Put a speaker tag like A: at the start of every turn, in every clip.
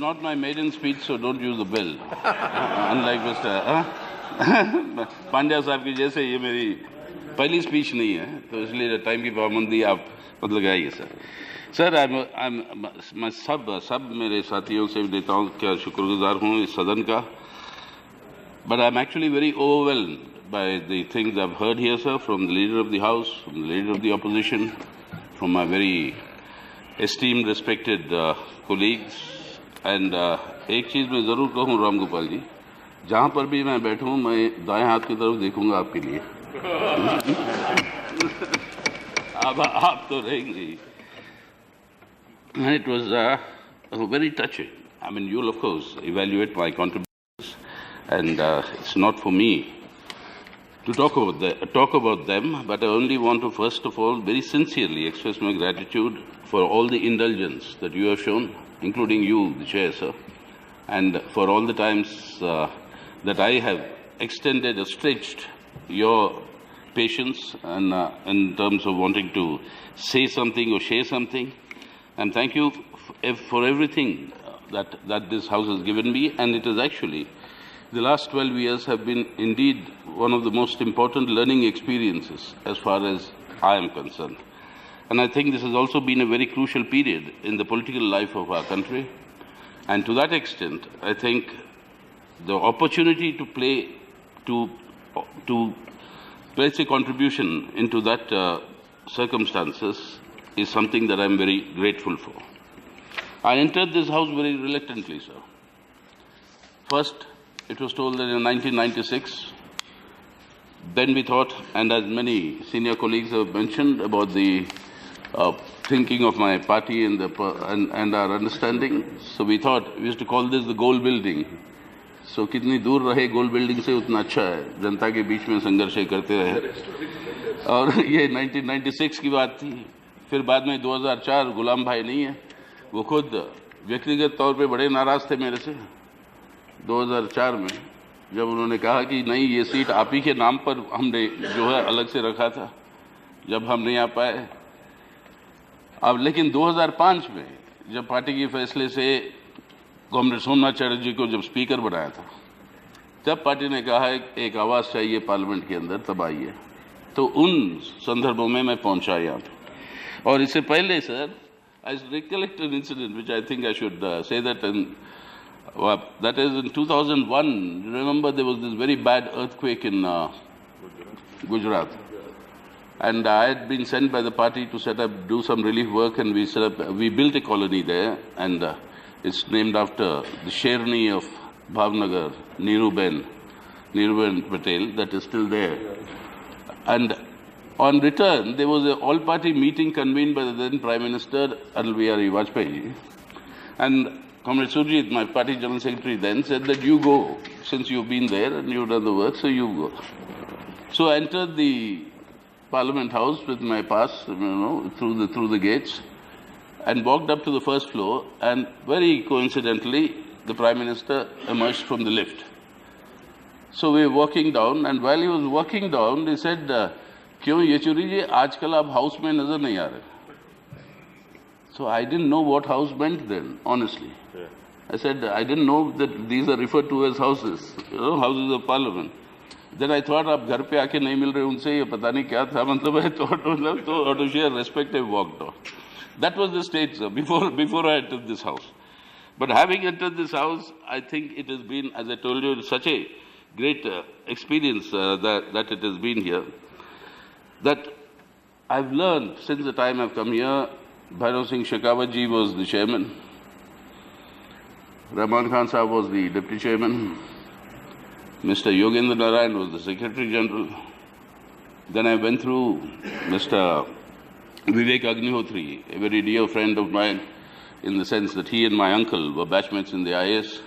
A: not my maiden speech, so don't use the bell. Unlike Mr. Pandya साहब की जैसे ये मेरी पहली स्पीच नहीं है, तो इसलिए टाइम की पाबंदी आप मत लगाइए सर. सर, मैं सब मेरे साथियों से नेताओं का शुक्रगुजार हूँ इस सदन का. But I'm actually very overwhelmed by the things I've heard here, sir, from the Leader of the House, from the Leader of the Opposition, from my very esteemed, respected colleagues. And एक चीज़ मैं ज़रूर कहूँ राम गोपाल जी, जहाँ पर भी मैं बैठूँ मैं दाएं हाथ की तरफ देखूँगा आपके लिए. अब आप तो रहेंगे. And it was very touching. I mean, you'll of course evaluate my contributions, and it's not for me to talk about them, but I only want to first of all very sincerely express my gratitude for all the indulgence that you have shown, including you, the Chair, sir, and for all the times that I have extended or stretched your patience and in terms of wanting to say something or share something. And thank you for everything that this House has given me, and it is actually, the last 12 years have been indeed one of the most important learning experiences as far as I am concerned. And I think this has also been a very crucial period in the political life of our country. And to that extent, I think the opportunity to place a contribution into that circumstances is something that I am very grateful for. I entered this House very reluctantly, sir. First, it was told that in 1996, then we thought, and as many senior colleagues have mentioned, about the thinking of my party and our understanding. So we thought, we used to call this the goal building. So कितनी दूर रहे गोल building से उतना अच्छा है, जनता के बीच में संघर्ष करते रहे. और ये 1996 की बात थी. फिर बाद में 2004 गुलाम भाई नहीं है, वो खुद व्यक्तिगत तौर पे बड़े नाराज थे मेरे से 2004 में, जब उन्होंने कहा कि नहीं, ये सीट आप ही के नाम पर हमने जो है अलग से रखा था, जब हम नहीं आ पाए. अब लेकिन 2005 में जब पार्टी के फैसले से कॉमरेड सोमनाथ चटर्जी को जब स्पीकर बनाया था, तब पार्टी ने कहा है एक आवाज़ चाहिए पार्लियामेंट के अंदर, तब आइए. तो उन संदर्भों में मैं पहुंचा यहाँ पे. और इससे पहले sir, I recollect an incident which I think I should say that that is in 2001. Remember, there was this very bad earthquake in Gujarat, and I had been sent by the party to do some relief work, and we built a colony there, and it's named after the Sherni of Bhavnagar, Neeruben Patel, that is still there. And on return, there was an all-party meeting convened by the then Prime Minister, Atal Bihari Vajpayee. And Comrade Surjit, my party General Secretary then, said that you go, since you've been there and you've done the work, so you go. So I entered the Parliament House with my pass, through the gates, and walked up to the first floor, and very coincidentally, the Prime Minister emerged from the lift. So we were walking down, and while he was walking down, he said, क्यों येचुरी जी आजकल आप house में नजर नहीं आ रहे? So I didn't know what house meant then, honestly. Yeah. I said, I didn't know that these are referred to as houses, houses of parliament. Then I thought, आप घर पे आके नहीं मिल रहे उनसे, ये पता नहीं क्या था, मतलब है तो out of sheer respect I walked off. That was the stage, sir, before I entered this house. But having entered this house, I think it has been, as I told you, such a great experience that it has been here, that I've learned since the time I've come here. Bhairav Singh Shekhawat ji was the chairman. Rahman Khan Sahab was the deputy chairman. Mr. Yogendra Narayan was the secretary general. Then I went through Mr. Vivek Agnihotri, a very dear friend of mine, in the sense that he and my uncle were batchmates in the IAS.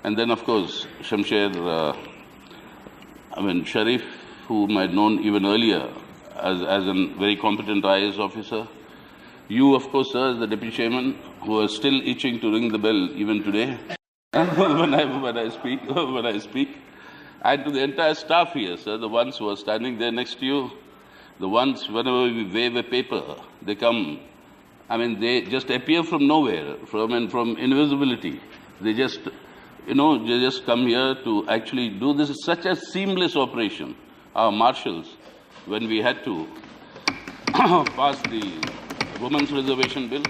A: And then, of course, Shamsher, Sharif, whom I'd known even earlier as a very competent IAS officer. You, of course, sir, as the deputy chairman, who are still itching to ring the bell even today when I speak. And to the entire staff here, sir, the ones who are standing there next to you, the ones, whenever we wave a paper, they come I mean, they just appear from nowhere, from invisibility. They just, they just come here to actually do this. Is such a seamless operation. Our marshals, when we had to pass the Women's Reservation Bill,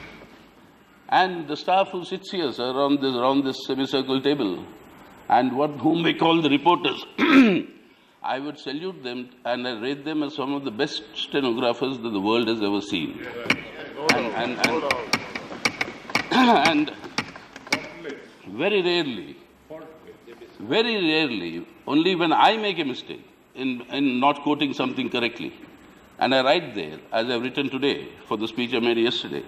A: and the staff who sits here, sir, around this semicircle table, and whom we call the reporters, I would salute them and I rate them as some of the best stenographers that the world has ever seen. And very rarely, only when I make a mistake in not quoting something correctly, and I write there, as I've written today for the speech I made yesterday,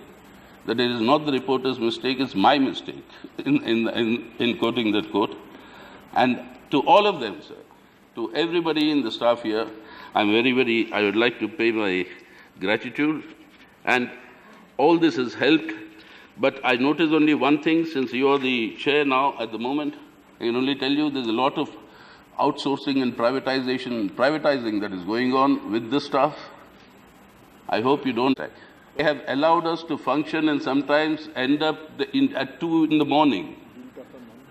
A: that it is not the reporter's mistake, it's my mistake in quoting that quote. And to all of them, sir, to everybody in the staff here, I would like to pay my gratitude. And all this has helped. But I notice only one thing, since you are the chair now at the moment, I can only tell you there's a lot of outsourcing and privatizing that is going on with the staff. I hope you don't. They have allowed us to function and sometimes end up at 2 in the morning.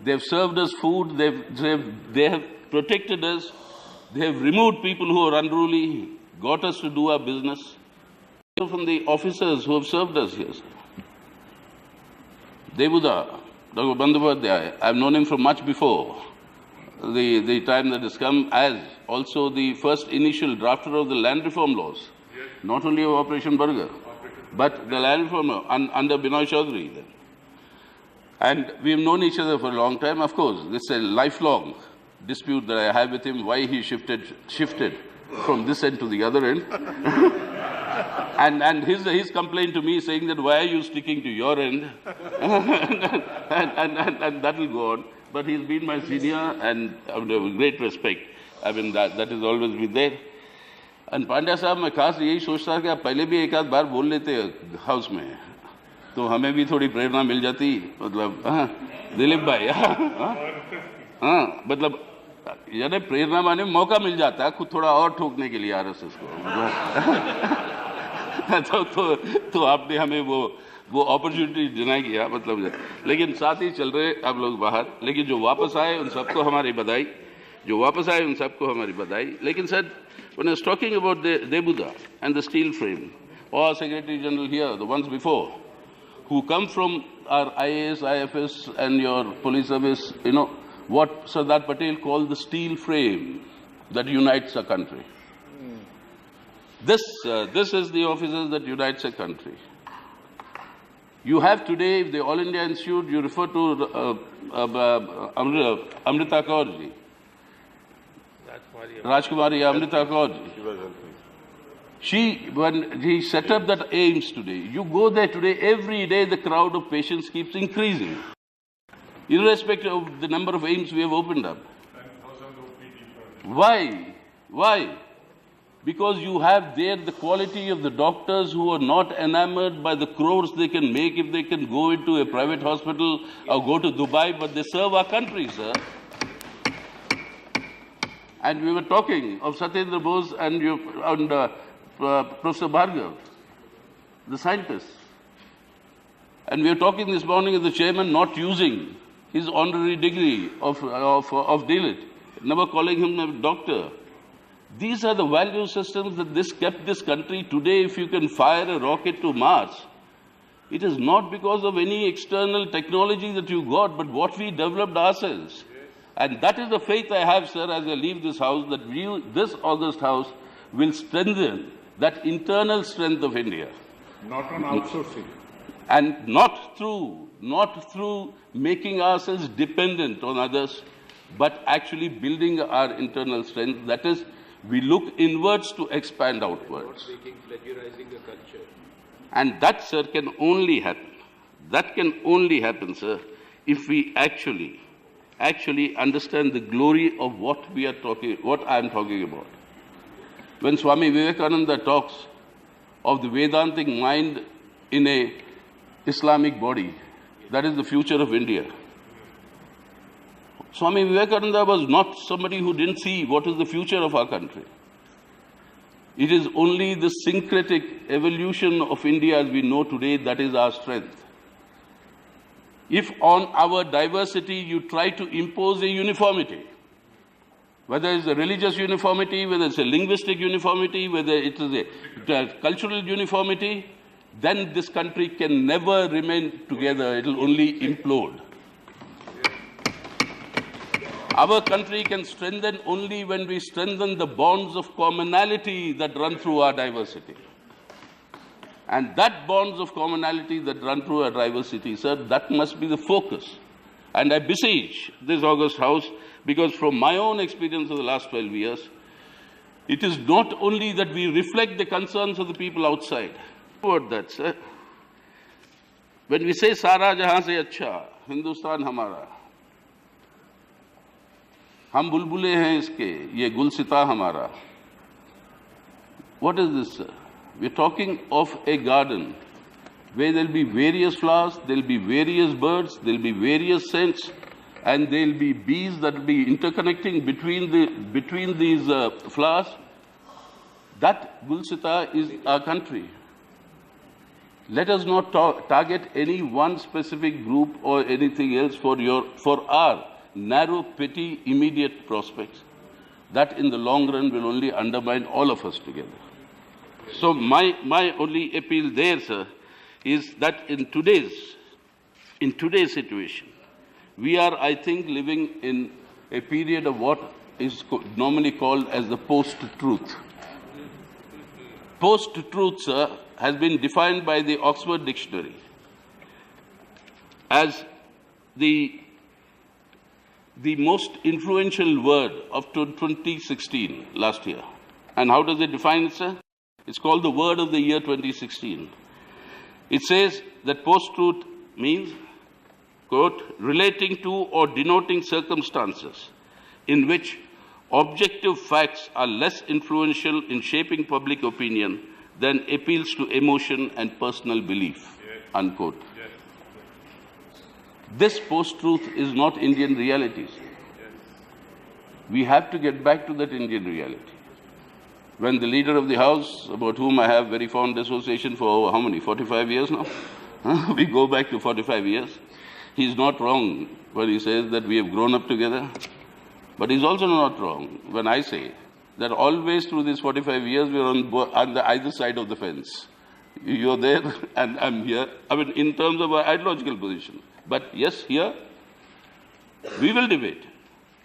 A: They've served us food, they have protected us, they have removed people who are unruly, got us to do our business. From the officers who have served us here, sir. Debuda, Dr. Bandyopadhyay, I've known him from much before the time that has come, as also the first initial drafter of the land reform laws, not only of Operation Burger, but the land reform law under Binoy Chaudhary. And we've known each other for a long time. Of course, this is a lifelong dispute that I have with him, why he shifted from this end to the other end. and his complaint to me saying that, why are you sticking to your end? and that will go on. But he's been my senior and I have great respect. I mean, that has always been there. And Pandya साहब, मैं खास यही सोचता था कि आप पहले भी एक आध बार बोल लेते हाउस में, तो हमें भी थोड़ी प्रेरणा मिल जाती. मतलब दिलीप भाई, मतलब यानी प्रेरणा माने मौका मिल जाता है खुद थोड़ा और ठोकने के लिए आरएसएस को. तो आपने हमें वो अपॉर्चुनिटी डिनाई किया, मतलब. लेकिन साथ ही चल रहे आप लोग बाहर, लेकिन जो वापस आए उन सबको हमारी बधाई. लेकिन sir, when I was talking about the Debuda and the steel frame, or Secretary General here, the ones before, who come from our IAS, IFS and your police service, what Sardar Patel called the steel frame that unites a country. This is the officers that unites a country. You have today, the All India Institute, you refer to Amrita Kaur ji. Rajkumari Amrita Kaur ji. When he set up that AIMS today, you go there today, every day the crowd of patients keeps increasing, irrespective of the number of AIMS we have opened up. Why? Because you have there the quality of the doctors who are not enamored by the crores they can make if they can go into a private hospital or go to Dubai, but they serve our country, sir. And we were talking of Satyendra Bose and Professor Bhargav, the scientist. And we were talking this morning of the chairman not using his honorary degree of DLIT, never calling him a doctor. These are the value systems that kept this country today. If you can fire a rocket to Mars, it is not because of any external technology that you got, but what we developed ourselves. And that is the faith I have, sir, as I leave this house, that this August House will strengthen that internal strength of India.
B: Not on outsourcing.
A: And not through making ourselves dependent on others, but actually building our internal strength. That is, we look inwards to expand outwards.
B: Not plagiarizing the culture.
A: And that, sir, can only happen. That can only happen, sir, if we actually understand the glory of what I am talking about. When Swami Vivekananda talks of the Vedantic mind in a Islamic body, that is the future of India. Swami Vivekananda was not somebody who didn't see what is the future of our country. It is only the syncretic evolution of India as we know today that is our strength. If on our diversity you try to impose a uniformity, whether it's a religious uniformity, whether it's a linguistic uniformity, whether it is a cultural uniformity, then this country can never remain together. It will only implode. Our country can strengthen only when we strengthen the bonds of commonality that run through our diversity. And that bonds of commonality that run through our diversity, sir, that must be the focus. And I beseech this august House, because from my own experience of the last 12 years, it is not only that we reflect the concerns of the people outside. About that, sir. When we say Sara Jahan se Acha, Hindustan Hamara, हम बुलबुले हैं इसके, ये गुलसिता हमारा. What is this, sir? We're talking of a garden where there'll be various flowers, there'll be various birds, there'll be various scents, and there'll be bees that will be interconnecting between these flowers. That Gulsita is our country. Let us not target any one specific group or anything else for our narrow, petty, immediate prospects. That in the long run will only undermine all of us together. So my only appeal there, sir, is that in today's situation, we are, I think, living in a period of what is normally called as the post-truth. Post-truth, sir, has been defined by the Oxford Dictionary as the most influential word of 2016, last year. And how does it define it, sir? It's called the word of the year 2016. It says that post-truth means, quote, relating to or denoting circumstances in which objective facts are less influential in shaping public opinion than appeals to emotion and personal belief, unquote. This post-truth is not Indian reality. We have to get back to that Indian reality. When the leader of the House, about whom I have very fond association for how many, 45 years now? We go back to 45 years. He's not wrong when he says that we have grown up together. But he's also not wrong when I say that always through these 45 years we are on the either side of the fence. You're there and I'm here. I mean, in terms of our ideological position. But yes, here we will debate.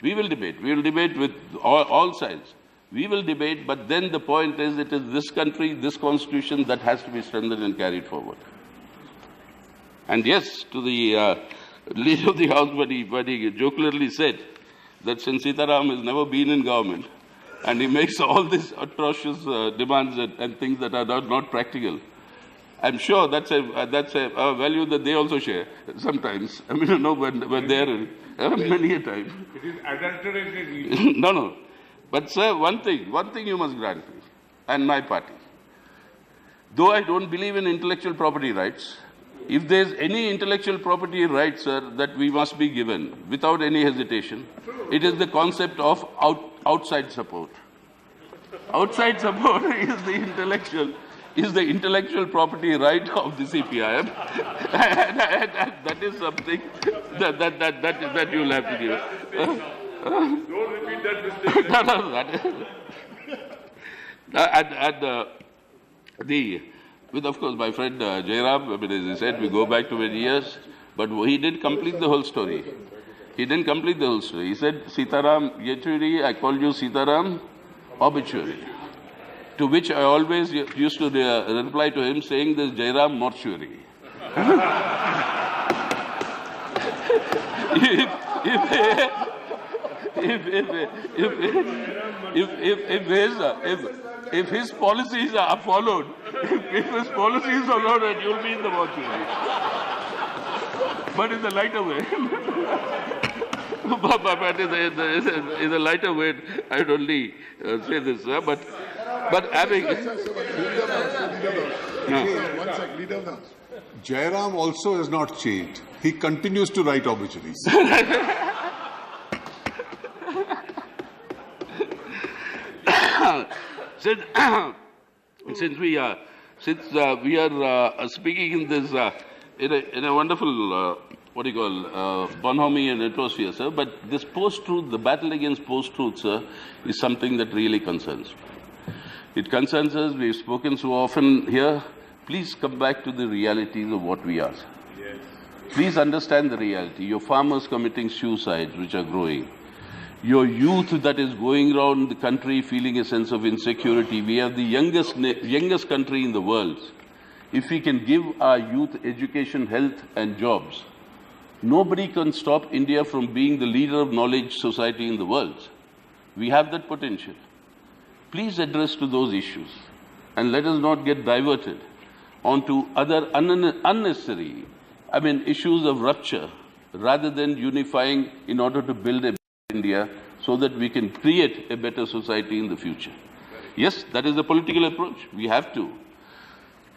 A: We will debate. We will debate with all sides. We will debate, but then the point is it is this country, this constitution that has to be strengthened and carried forward. And yes, to the leader of the House, when he jocularly said that since Sitaram has never been in government and he makes all these atrocious demands and things that are not practical, I'm sure that's a value that they also share sometimes. I mean, when they're many a time.
B: It is adulterated.
A: No. But sir, one thing you must grant me, and my party. Though I don't believe in intellectual property rights, if there's any intellectual property rights, sir, that we must be given without any hesitation, it is the concept of outside support. Outside support is the intellectual property right of the CPIM. and that is something that you'll have to give.
B: Don't repeat that mistake.
A: With of course my friend Jairam, I mean, as he said, we go back to many years, but he didn't complete the whole story. He didn't complete the whole story. He said, Sitaram Yechury, I called you Sitaram Obituary. To which I always used to reply to him saying, there's Jairam Mortuary. If his policies are followed, if his policies are followed, you'll be in the mortuary. But in the lighter way. But in the lighter way, I'd only say this, sir. But having...
C: Jairam also has not changed. He continues to write obituaries.
A: since, we are speaking in this in a wonderful bonhomie and atmosphere, sir. But this post-truth, the battle against post-truth, sir, is something that really concerns me. It concerns us. We've spoken so often here. Please come back to the realities of what we are. Yes. Please understand the reality. Your farmers committing suicides, which are growing. Your youth that is going around the country feeling a sense of insecurity. We are the youngest country in the world. If we can give our youth education, health and jobs, nobody can stop India from being the leader of knowledge society in the world. We have that potential. Please address to those issues and let us not get diverted onto other unnecessary, issues of rupture rather than unifying in order to build a India so that we can create a better society in the future. Yes, that is the political approach. We have to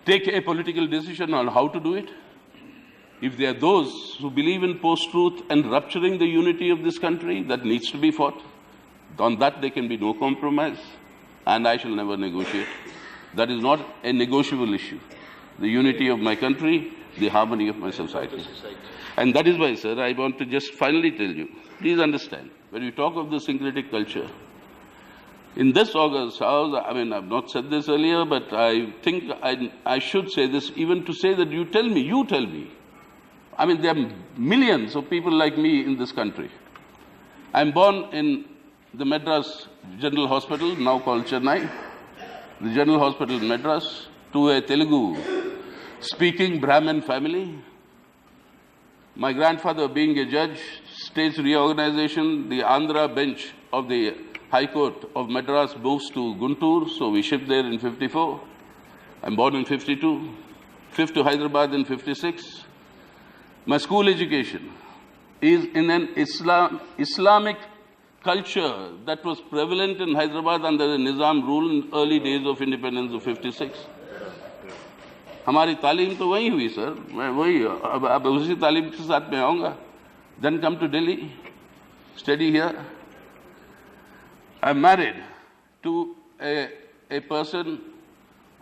A: take a political decision on how to do it. If there are those who believe in post-truth and rupturing the unity of this country, that needs to be fought. On that there can be no compromise, and I shall never negotiate. That is not a negotiable issue. The unity of my country, the harmony of my society. And that is why, sir, I want to just finally tell you, please understand, when we talk of the syncretic culture, in this August House, I've not said this earlier, but I think I should say this, even to say that you tell me. There are millions of people like me in this country. I'm born in the Madras General Hospital, now called Chennai, the General Hospital in Madras, to a Telugu-speaking Brahmin family. My grandfather being a judge, state's reorganization, the Andhra bench of the High Court of Madras moves to Guntur, so we shipped there in 54. I'm born in 52. Fifth to Hyderabad in 56. My school education is in an Islamic culture that was prevalent in Hyderabad under the Nizam rule in early days of independence of 56. हमारी तालीम तो वही हुई sir, मैं वही अब उसी तालीम के साथ में आऊँगा. Then come to Delhi, study here. I'm married to a person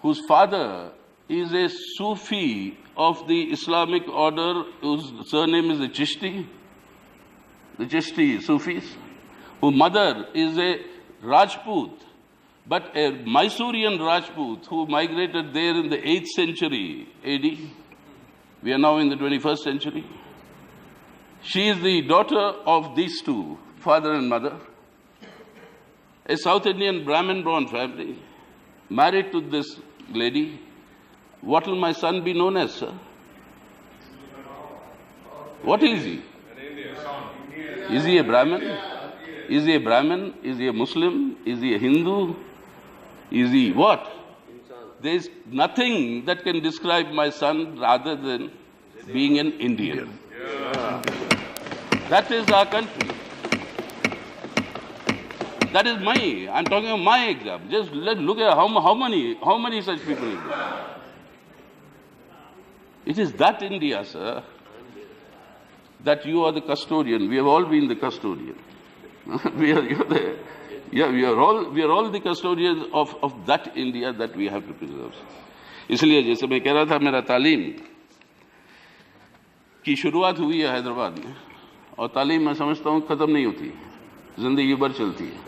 A: whose father is a Sufi of the Islamic order, whose surname is the Chishti Sufis, whose mother is a Rajput, but a Mysorean Rajput who migrated there in the 8th century AD. We are now in the 21st century. She is the daughter of these two, father and mother. A South Indian Brahmin-born family, married to this lady. What will my son be known as, sir? What is he? Is he a Brahmin? Is he a Brahmin? Is he a Muslim? Is he a Hindu? Is he what? There is nothing that can describe my son rather than being an Indian. That is our country. That is I'm talking of my example. Just look at how many such people are there. It is that India, sir, that you are the custodian. We have all been the custodian. We are all the custodians of that India that we have to preserve. इसलिए जैसे मैं कह रहा था, मेरा तालीम की शुरुआत हुई है हैदराबाद में, और तालीम मैं समझता हूँ खत्म नहीं होती, जिंदगी भर चलती है.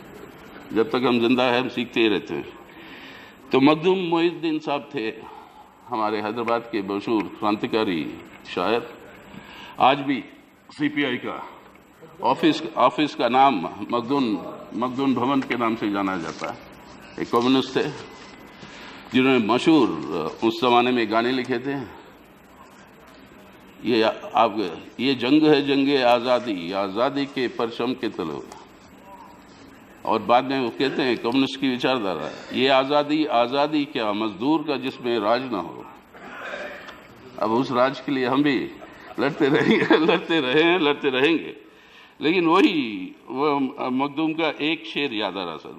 A: जब तक हम जिंदा हैं हम सीखते ही रहते हैं. तो मखदूम मोइनुद्दीन साहब थे हमारे हैदराबाद के मशहूर क्रांतिकारी शायर. आज भी सीपीआई का ऑफिस का नाम मखदूम भवन के नाम से जाना जाता है. एक कम्युनिस्ट थे जिन्होंने मशहूर उस जमाने में गाने लिखे थे. ये जंग है जंगे आज़ादी के परचम के तले. और बाद में वो कहते हैं कम्युनिस्ट की विचारधारा, ये आज़ादी क्या मजदूर का जिसमें राज ना हो. अब उस राज के लिए हम भी लड़ते रहेंगे. लेकिन वो मखदूम का एक शेर याद आ रहा सर.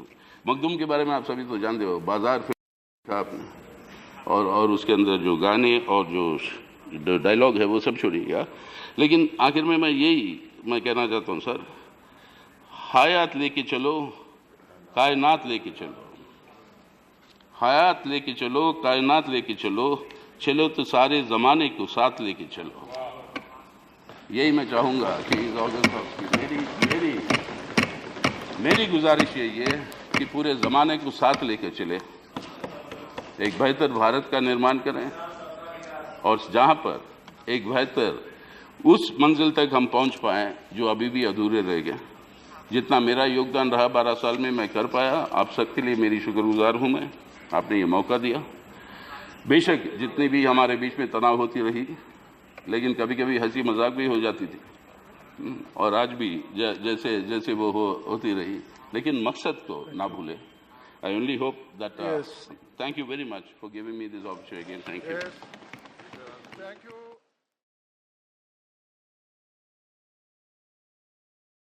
A: मखदूम के बारे में आप सभी तो जानते हो, बाजार फिर आपने, और उसके अंदर जो गाने और जो डायलॉग है वो सब छोड़िएगा. लेकिन आखिर में मैं कहना चाहता हूँ सर, हयात लेके चलो, कायनात लेके चलो. हयात लेके चलो, कायनात लेके चलो, चलो तो सारे ज़माने को साथ लेके चलो। यही मैं चाहूँगा कि इस ऑगस्ट हाउस की मेरी गुजारिश यही है कि पूरे ज़माने को साथ लेके चले, एक बेहतर भारत का निर्माण करें और जहाँ पर एक बेहतर उस मंजिल तक हम पहुँच पाएँ जो अभी भी अधूरे रह गए। जितना मेरा योगदान रहा 12 साल में मैं कर पाया, आप सबके लिए मेरी शुक्रगुजार हूँ मैं, आपने ये मौका दिया। बेशक जितनी भी हमारे बीच में तनाव होती रही, लेकिन कभी कभी हंसी मजाक भी हो जाती थी और आज भी जैसे जैसे वो होती रही, लेकिन मकसद को ना भूले। I only hope that thank you very much for giving me this opportunity again. Thank you.
C: Thank you.